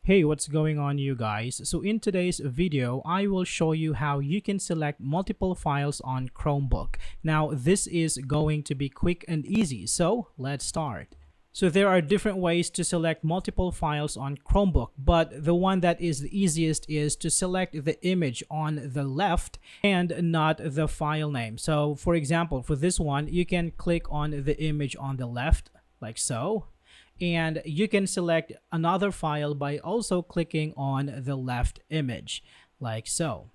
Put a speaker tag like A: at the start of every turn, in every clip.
A: Hey, what's going on, you guys? So in today's video, I will show you how you can select multiple files on Chromebook. Now, this is going to be quick and easy, so let's start. So there are different ways to select multiple files on Chromebook, but the one that is the easiest is to select the image on the left and not the file name. So for example, for this one, you can click on the image on the left like so. And you can select another file by also clicking on the left image like so.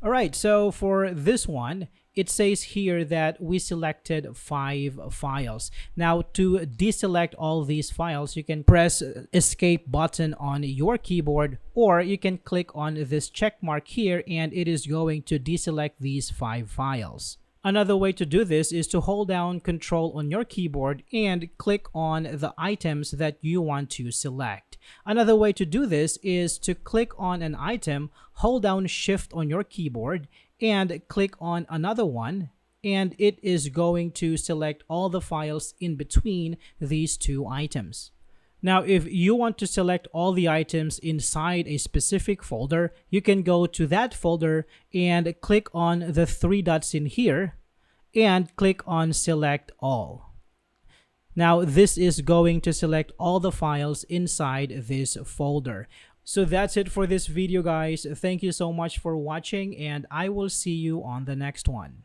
A: All right, so for this one, it says here that we selected 5 files. Now, to deselect all these files, you can press escape button on your keyboard, or you can click on this check mark here and it is going to deselect these 5 files. Another way to do this is to hold down Ctrl on your keyboard and click on the items that you want to select. Another way to do this is to click on an item, hold down Shift on your keyboard, and click on another one, and it is going to select all the files in between these 2 items. Now, if you want to select all the items inside a specific folder, you can go to that folder and click on the 3 dots in here and click on Select All. Now, this is going to select all the files inside this folder. So that's it for this video, guys. Thank you so much for watching, and I will see you on the next one.